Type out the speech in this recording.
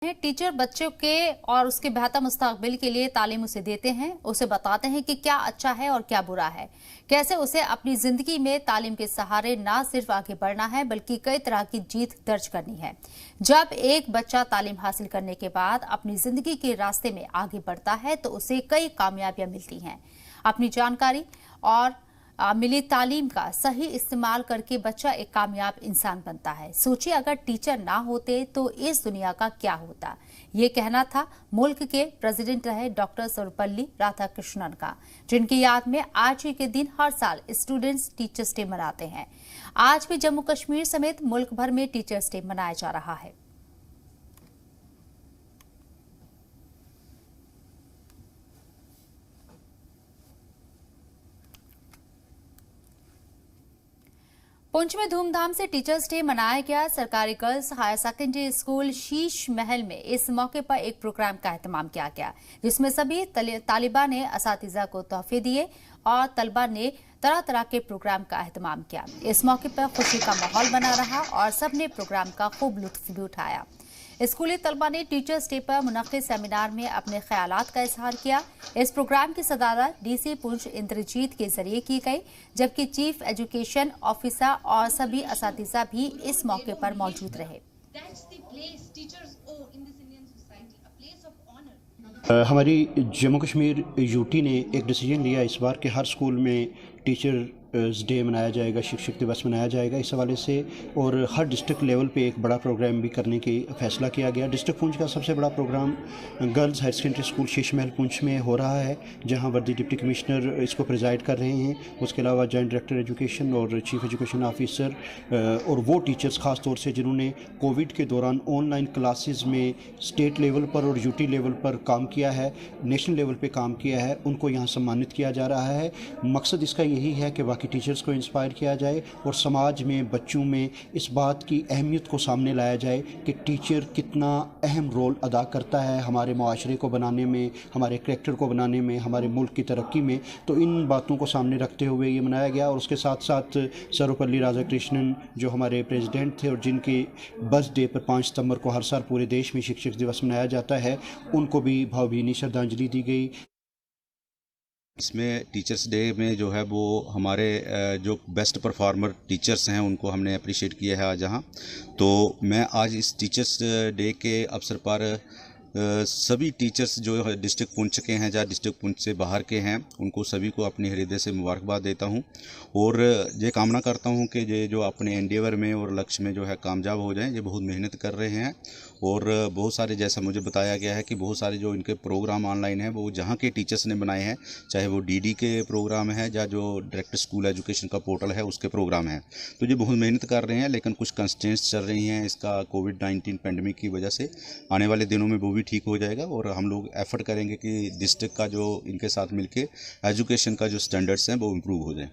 Teacher बच्चों के और उसके बेहतर मुस्तकबिल के लिए तालीम उसे देते हैं, उसे बताते हैं कि क्या अच्छा है और क्या बुरा है, कैसे उसे अपनी जिंदगी में तालीम के सहारे ना सिर्फ आगे बढ़ना है बल्कि कई तरह की जीत दर्ज करनी है। जब एक बच्चा तालीम हासिल करने के बाद अपनी जिंदगी के रास्ते में आगे बढ़ता है तो उसे कई कामयाबियां मिलती हैं। अपनी जानकारी और मिली तालीम का सही इस्तेमाल करके बच्चा एक कामयाब इंसान बनता है। सोचिए अगर टीचर ना होते तो इस दुनिया का क्या होता। ये कहना था मुल्क के प्रेसिडेंट रहे डॉक्टर सर्वपल्ली राधाकृष्णन का, जिनकी याद में आज ही के दिन हर साल स्टूडेंट्स टीचर्स डे मनाते हैं। आज भी जम्मू कश्मीर समेत मुल्क भर में टीचर्स डे मनाया जा रहा है। पुंछ में धूमधाम से टीचर्स डे मनाया गया। सरकारी girls higher secondary school Sheesh महल में इस मौके पर एक प्रोग्राम का एहतमाम किया गया, जिसमें सभी तालिबा ने असातिज़ा को तोहफे दिए और तलबा ने तरह तरह के प्रोग्राम का एहतमाम किया। इस मौके पर खुशी का माहौल बना रहा और सबने प्रोग्राम का खूब लुत्फ भी उठाया। स्कूली तलबा ने टीचर्स डे पर मुनक्किद सेमिनार में अपने ख्यालात का इजहार किया। इस प्रोग्राम की सदारत डीसी पुंछ इंद्रजीत के जरिए की गई, जबकि चीफ एजुकेशन ऑफिसर और सभी असातिज़ा भी इस मौके पर मौजूद रहे। हमारी जम्मू कश्मीर यूटी ने एक डिसीजन लिया इस बार कि हर स्कूल में टीचर्स डे मनाया जाएगा, शिक्षक दिवस मनाया जाएगा इस हवाले से, और हर डिस्ट्रिक्ट लेवल पे एक बड़ा प्रोग्राम भी करने की फ़ैसला किया गया। डिस्ट्रिक्ट पुंछ का सबसे बड़ा programme girls higher secondary school Sheesh Mahal Poonch में हो रहा है, जहां वर्दी डिप्टी कमिश्नर इसको प्रिजाइड कर रहे हैं। उसके अलावा जॉइंट डायरेक्टर एजुकेशन और चीफ एजुकेशन ऑफिसर और वो टीचर्स ख़ास तौर से जिन्होंने कोविड के दौरान ऑनलाइन क्लासेस में स्टेट लेवल पर और यूटी लेवल पर काम किया है, नेशनल लेवल पर काम किया है, उनको यहाँ सम्मानित किया जा रहा है। मकसद इसका यही है कि बाकी टीचर्स को इंस्पायर किया जाए और समाज में बच्चों में इस बात की अहमियत को सामने लाया जाए कि टीचर कितना अहम रोल अदा करता है हमारे माशरे को बनाने में, हमारे करैक्टर को बनाने में, हमारे मुल्क की तरक्की में। तो इन बातों को सामने रखते हुए ये मनाया गया। और उसके साथ साथ सर्वपल्ली राधाकृष्णन जो हमारे प्रेसिडेंट थे और जिनके बर्थडे पर 5 सितंबर को हर साल पूरे देश में शिक्षक दिवस मनाया जाता है, उनको भी भावभीनी श्रद्धांजलि दी गई। इसमें टीचर्स डे में जो है वो हमारे जो बेस्ट परफॉर्मर टीचर्स हैं उनको हमने अप्रिशिएट किया है आज यहाँ। तो मैं आज इस टीचर्स डे के अवसर पर सभी टीचर्स जो डिस्ट्रिक्ट पुंछ के हैं या डिस्ट्रिक्ट पुंछ से बाहर के हैं उनको सभी को अपने हृदय से मुबारकबाद देता हूं और ये कामना करता हूं कि ये जो अपने एंडेवर में और लक्ष्य में जो है कामयाब हो जाएं। ये बहुत मेहनत कर रहे हैं और बहुत सारे, जैसा मुझे बताया गया है कि बहुत सारे जो इनके प्रोग्राम ऑनलाइन हैं वो जहाँ के टीचर्स ने बनाए हैं, चाहे वो डीडी के प्रोग्राम है या जो डायरेक्ट स्कूल एजुकेशन का पोर्टल है उसके प्रोग्राम हैं। तो ये बहुत मेहनत कर रहे हैं, लेकिन कुछ कंस्ट्रेंट्स चल रही हैं इसका कोविड-19 पेंडेमिक की वजह से। आने वाले दिनों में वो भी ठीक हो जाएगा और हम लोग एफर्ट करेंगे कि डिस्ट्रिक्ट का जो इनके साथ मिलके एजुकेशन का जो स्टैंडर्ड्स हैं वो इम्प्रूव हो जाए।